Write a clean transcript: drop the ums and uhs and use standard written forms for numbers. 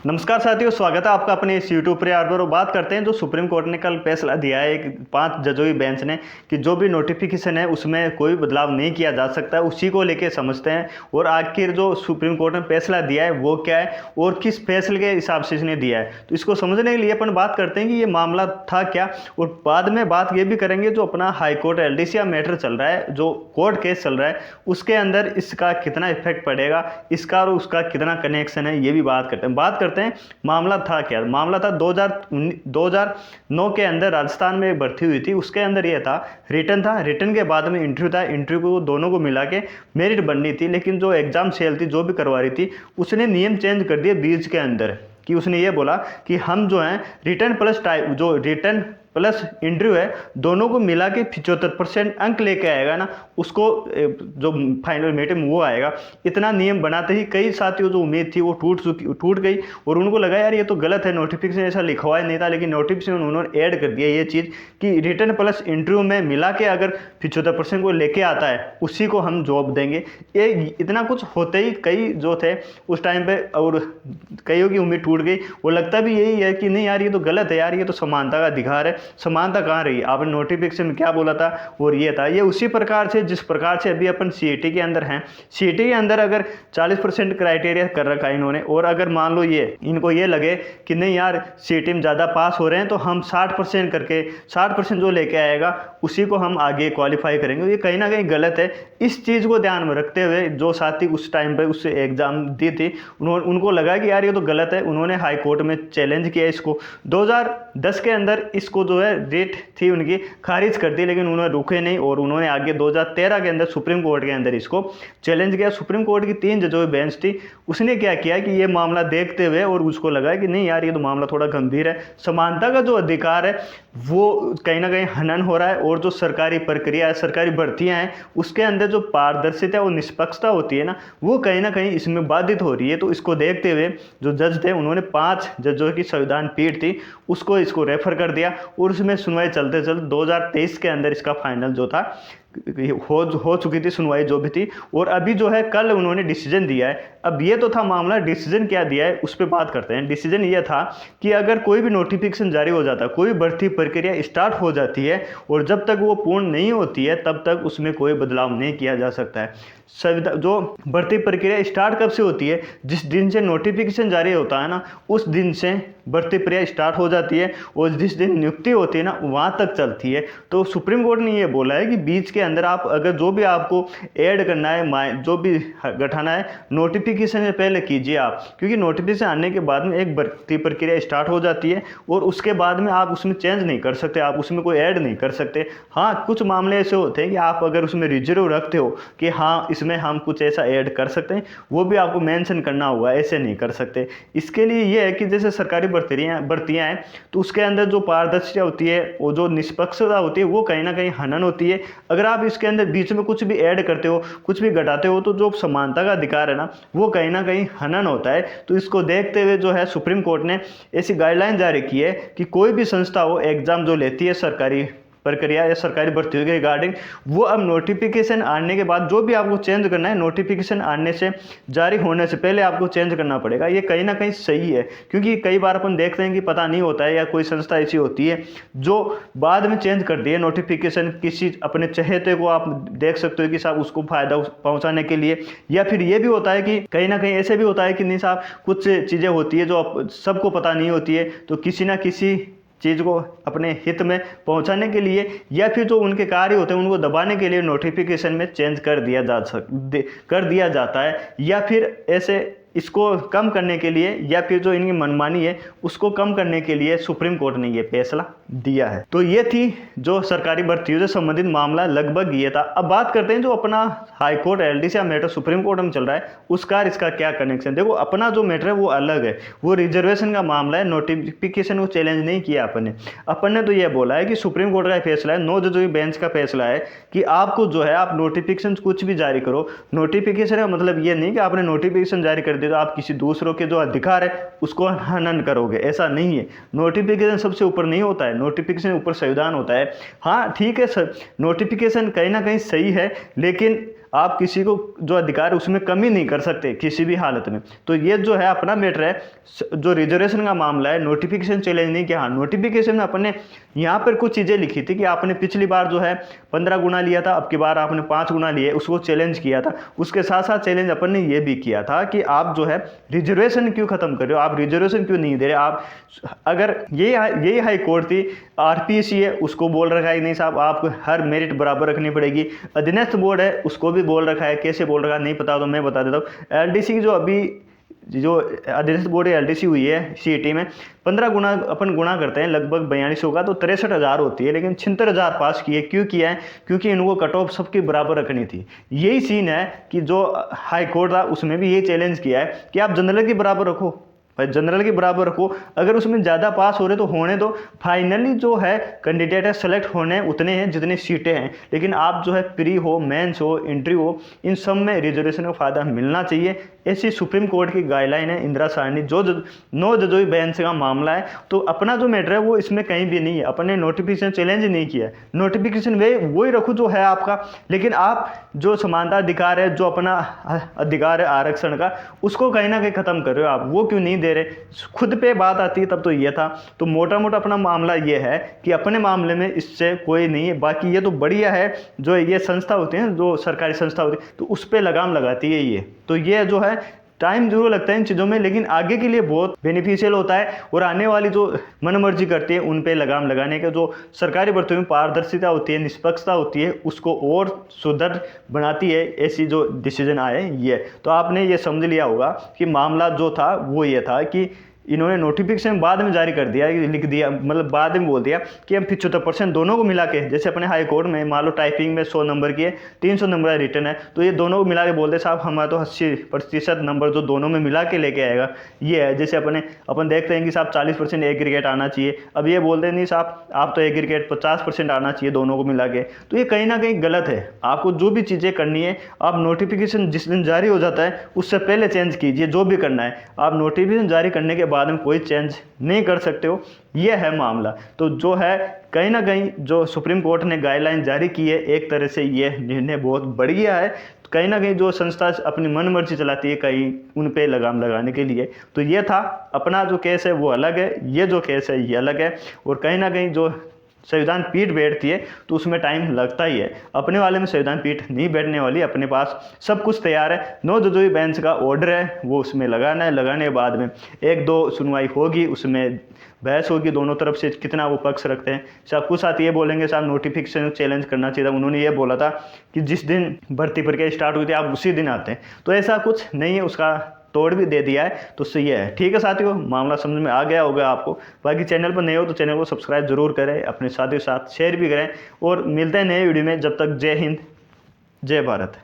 नमस्कार साथियों, स्वागत है आपका अपने इस यूट्यूब पर। और बात करते हैं जो सुप्रीम कोर्ट ने कल फैसला दिया है एक 5 जजों की बेंच ने कि जो भी नोटिफिकेशन है उसमें कोई बदलाव नहीं किया जा सकता है, उसी को लेके समझते हैं। और आखिर जो सुप्रीम कोर्ट ने फैसला दिया है वो क्या है और किस फैसले के हिसाब से इसने दिया है, तो इसको समझने के लिए अपन बात करते हैं कि ये मामला था क्या। और बाद में बात ये भी करेंगे जो अपना हाई कोर्ट एलडीसी मैटर चल रहा है, जो कोर्ट केस चल रहा है, उसके अंदर इसका कितना इफेक्ट पड़ेगा, इसका और उसका कितना कनेक्शन है, ये भी बात करते हैं। मामला था क्या। मामला था 2009 के अंदर राजस्थान में भर्ती हुई थी। उसके अंदर यह था, रिटर्न के बाद में इंटरव्यू था। इंटरव्यू को दोनों को मिला के मेरिट बननी थी, लेकिन जो एग्जाम सेल थी जो भी करवा रही थी उसने नियम चेंज कर दिए बीच के अंदर, कि उसने ये बोला कि हम जो है रिटर्न प्लस इंटरव्यू है दोनों को मिला के 75% अंक लेके आएगा ना, उसको जो फाइनल मेरिट में वो आएगा। इतना नियम बनाते ही कई साथियों जो उम्मीद थी वो टूट गई और उनको लगा यार ये तो गलत है, नोटिफिकेशन ऐसा लिखा हुआ नहीं था, लेकिन नोटिफिकेशन उन्होंने ऐड कर दिया ये चीज़ कि रिटर्न प्लस इंटरव्यू में मिला के अगर 75% को लेके आता है उसी को हम जॉब देंगे। ये इतना कुछ होते ही कई जो थे उस टाइम पे और कईयों की उम्मीद टूट गई। वो लगता भी यही है कि नहीं यार ये तो गलत है, यार ये तो समानता का अधिकार है। समानता कहाँ रही? आपने नोटिफिकेशन में क्या बोला था और ये था। ये उसी प्रकार से जिस प्रकार से अभी अपन सीईटी के अंदर हैं, सीईटी के अंदर अगर 40% क्राइटेरिया कर रखा है इन्होंने, और अगर मान लो ये इनको ये लगे कि नहीं यार सीईटी में ज़्यादा पास हो रहे हैं तो हम 60% करके 60% जो लेके आएगा उसी को हम आगे क्वालिफाई करेंगे, ये कहीं ना कहीं गलत है। इस चीज़ को ध्यान में रखते हुए जो साथी उस टाइम पर उस एग्ज़ाम दी थी उनको लगा कि यार ये तो गलत है। उन्होंने हाई कोर्ट में चैलेंज किया इसको। 2010 के अंदर इसको जो है डेट थी उनकी खारिज कर दी, लेकिन उन्होंने रुके नहीं और उन्होंने आगे 2013 के अंदर सुप्रीम कोर्ट के अंदर इसको चैलेंज किया। सुप्रीम कोर्ट की 3 जजों की बेंच थी, उसने क्या किया कि ये मामला देखते हुए और उसको लगा कि नहीं यार ये तो मामला थोड़ा गंभीर है, समानता का जो अधिकार है वो कहीं ना कहीं हनन हो रहा है, और जो सरकारी प्रक्रिया है, सरकारी भर्तियां हैं, उसके अंदर जो पारदर्शिता और निष्पक्षता होती है ना, वो कहीं ना कहीं इसमें बाधित हो रही है। तो इसको देखते हुए जो जज थे उन्होंने 5 जजों की संविधान पीठ थी इसको रेफर कर दिया और उसमें सुनवाई चलते 2023 के अंदर इसका फाइनल जो था हो चुकी थी, सुनवाई जो भी थी। और अभी जो है कल उन्होंने डिसीजन दिया है। अब ये तो था मामला, डिसीजन क्या दिया है उस पर बात करते हैं। डिसीजन ये था कि अगर कोई भी नोटिफिकेशन जारी हो जाता है, कोई भर्ती प्रक्रिया स्टार्ट हो जाती है और जब तक वो पूर्ण नहीं होती है तब तक उसमें कोई बदलाव नहीं किया जा सकता है। जो भर्ती प्रक्रिया स्टार्ट कब से होती है? जिस दिन से नोटिफिकेशन जारी होता है ना, उस दिन से भर्ती प्रक्रिया स्टार्ट हो जाती है और जिस दिन नियुक्ति होती है ना वहाँ तक चलती है। तो सुप्रीम कोर्ट ने ये बोला है कि बीच के अंदर आप अगर जो भी आपको ऐड करना है, जो भी गठाना है, नोटिफिकेशन से पहले कीजिए आप, क्योंकि नोटिफिकेशन आने के बाद में एक भर्ती प्रक्रिया स्टार्ट हो जाती है और उसके बाद में आप उसमें चेंज नहीं कर सकते, आप उसमें कोई ऐड नहीं कर सकते। हाँ, कुछ मामले ऐसे होते हैं कि आप अगर उसमें रिजर्व रखते हो कि हाँ इसमें हम कुछ ऐसा ऐड कर सकते हैं, वो भी आपको मेंशन करना होगा, ऐसे नहीं कर सकते। इसके लिए ये है कि जैसे सरकारी भर्तियां हैं तो उसके अंदर जो पारदर्शिता होती है, वो जो निष्पक्षता होती है, वो कहीं ना कहीं हनन होती है। अगर आप इसके अंदर बीच में कुछ भी ऐड करते हो, कुछ भी घटाते हो, तो जो समानता का अधिकार है ना वो कहीं ना कहीं हनन होता है। तो इसको देखते हुए जो है सुप्रीम कोर्ट ने ऐसी गाइडलाइन जारी की है कि कोई भी संस्था हो एग्जाम जो लेती है सरकारी प्रक्रिया या सरकारी भर्तियों के रिगार्डिंग, वो अब नोटिफिकेशन आने के बाद जो भी आपको चेंज करना है, नोटिफिकेशन आने से जारी होने से पहले आपको चेंज करना पड़ेगा। ये कहीं ना कहीं सही है, क्योंकि कई बार अपन देखते हैं कि पता नहीं होता है या कोई संस्था ऐसी होती है जो बाद में चेंज कर दी है नोटिफिकेशन, किसी अपने चहेते को आप देख सकते हो कि साहब उसको फायदा पहुँचाने के लिए। या फिर ये भी होता है कि कहीं ना कहीं ऐसे भी होता है कि नहीं साहब कुछ चीज़ें होती है जो सबको पता नहीं होती है, तो किसी ना किसी चीज़ को अपने हित में पहुंचाने के लिए या फिर जो उनके कार्य होते हैं उनको दबाने के लिए नोटिफिकेशन में चेंज कर दिया जाता है। या फिर ऐसे इसको कम करने के लिए या फिर जो इनकी मनमानी है उसको कम करने के लिए सुप्रीम कोर्ट ने ये फैसला दिया है। तो ये थी जो सरकारी भर्तियों से संबंधित मामला, लगभग ये था। अब बात करते हैं जो अपना high court LDC matter supreme court में चल रहा है उसका इसका क्या कनेक्शन। देखो अपना जो मैटर है वो अलग है, वो रिजर्वेशन का मामला है। नोटिफिकेशन को चैलेंज नहीं किया अपन ने तो ये बोला है कि सुप्रीम कोर्ट का फैसला है, 9 जजों की बेंच का फैसला है कि आपको जो है आप नोटिफिकेशन कुछ भी जारी करो। नोटिफिकेशन का मतलब ये नहीं कि आपने नोटिफिकेशन जारी कर तो आप किसी दूसरों के जो अधिकार है उसको हनन करोगे, ऐसा नहीं है। नोटिफिकेशन सबसे ऊपर नहीं होता है, नोटिफिकेशन ऊपर संविधान होता है। हाँ ठीक है, नोटिफिकेशन कहीं ना कहीं सही है, लेकिन आप किसी को जो अधिकार है उसमें कमी नहीं कर सकते किसी भी हालत में। तो ये जो है अपना मैटर है। जो रिजर्वेशन का मामला है, नोटिफिकेशन चैलेंज नहीं किया। हाँ, नोटिफिकेशन में अपने यहाँ पर कुछ चीज़ें लिखी थी कि आपने पिछली बार जो है 15 गुना लिया था, अब की बार आपने 5 गुना लिए, उसको चैलेंज किया था। उसके साथ साथ चैलेंज अपन ने ये भी किया था कि आप जो है रिजर्वेशन क्यों खत्म कर रहे हो, आप रिजर्वेशन क्यों नहीं दे रहे। आप अगर यही हाई कोर्ट थी, आरपीएससी है उसको बोल रखा है नहीं साहब आपको हर मेरिट बराबर रखनी पड़ेगी। अधीनस्थ बोर्ड है उसको भी बोल रखा है, कैसे बोल रखा है नहीं पता तो मैं बता देता हूँ। एलडीसी जो अभी जो अधीनस्थ बोर्ड एलडीसी हुई है सीईटी में 15 गुना अपन गुणा करते हैं लगभग 4200 का, तो 63,000 होती है, लेकिन 76,000 पास किए। क्यों किया है? क्योंकि इनको कट ऑफ सबकी बराबर रखनी थी। यही सीन है कि जो हाई कोर्ट था उसमें भी ये चैलेंज किया है कि आप जनरल के बराबर रखो, भाई जनरल के बराबर रखो। अगर उसमें ज़्यादा पास हो रहे तो होने दो। फाइनली जो है कैंडिडेट है सेलेक्ट होने उतने हैं जितनी सीटें हैं, लेकिन आप जो है प्री हो, मेंस हो, इंटरव्यू हो, इन सब में रिजर्वेशन का फ़ायदा मिलना चाहिए। ऐसी सुप्रीम कोर्ट की गाइडलाइन है इंदिरा साहनी। जो 9 जजोई बेंच का मामला है, तो अपना जो मैटर है वो इसमें कहीं भी नहीं है। अपने नोटिफिकेशन चैलेंज नहीं किया है, नोटिफिकेशन वही रखो जो है आपका। लेकिन आप जो समानता अधिकार है, जो अपना अधिकार है आरक्षण का, उसको कहीं ना कहीं ख़त्म कर रहे हो आप। वो क्यों नहीं दे रहे? खुद पे बात आती है तब तो ये था। तो मोटा मोटा अपना मामला ये है कि अपने मामले में इससे कोई नहीं है। बाकी ये तो बढ़िया है जो ये संस्था होती है, जो सरकारी संस्था होती है, तो उस पर लगाम लगाती है ये। तो ये जो है टाइम जरूर लगता है इन चीज़ों में, लेकिन आगे के लिए बहुत बेनिफिशियल होता है। और आने वाली जो मनमर्जी करती है उन पे लगाम लगाने के, जो सरकारी भर्तियों में पारदर्शिता होती है, निष्पक्षता होती है, उसको और सुदृढ़ बनाती है ऐसी जो डिसीजन आए ये। तो आपने ये समझ लिया होगा कि मामला जो था वो ये था कि इन्होंने नोटिफिकेशन बाद में जारी कर दिया, लिख दिया, मतलब बाद में बोल दिया कि हम 75% दोनों को मिला के, जैसे अपने हाई कोर्ट में मान लो टाइपिंग में 100 नंबर की है, 300 नंबर रिटर्न है, तो ये दोनों को मिला के बोलते साहब हमारा तो 80% नंबर जो दोनों में मिला के लेके आएगा ये है। जैसे अपन देखते हैं कि साहब 40% एग्रीगेट आना चाहिए, अब ये बोलते नहीं साहब आप तो एग्रीगेट 50% आना चाहिए दोनों को मिला के। तो ये कहीं ना कहीं गलत है। आपको जो भी चीज़ें करनी है, आप नोटिफिकेशन जिस दिन जारी हो जाता है उससे पहले चेंज कीजिए जो भी करना है। आप नोटिफिकेशन जारी करने के बाद में कोई चेंज नहीं कर सकते हो, ये है मामला। तो जो है कहीं ना कहीं जो सुप्रीम कोर्ट ने गाइडलाइन जारी की है, एक तरह से ये निर्णय बहुत बढ़िया है। कहीं ना कहीं जो संस्था अपनी मनमर्जी चलाती है कहीं उन पे लगाम लगाने के लिए। तो ये था अपना जो केस है वो अलग है, ये जो केस है ये अलग है। और कहीं ना कहीं जो संविधान पीठ बैठती है तो उसमें टाइम लगता ही है। अपने वाले में संविधान पीठ नहीं बैठने वाली, अपने पास सब कुछ तैयार है। 9 जजोई बेंच का ऑर्डर है वो उसमें लगाना है, लगाने के बाद में 1-2 सुनवाई होगी, उसमें बहस होगी दोनों तरफ से कितना वो पक्ष रखते हैं। सब कुछ साथ ये बोलेंगे साहब नोटिफिकेशन चैलेंज करना चाहिए था, उन्होंने ये बोला था कि जिस दिन भर्ती प्रक्रिया स्टार्ट हुई थी आप उसी दिन आते हैं, तो ऐसा कुछ नहीं है, उसका तोड़ भी दे दिया है। तो सही है, ठीक है साथियों, मामला समझ में आ गया होगा आपको। बाकी चैनल पर नए हो तो चैनल को सब्सक्राइब जरूर करें, अपने साथियों के साथ शेयर भी करें, और मिलते हैं नए वीडियो में। जब तक जय हिंद, जय भारत।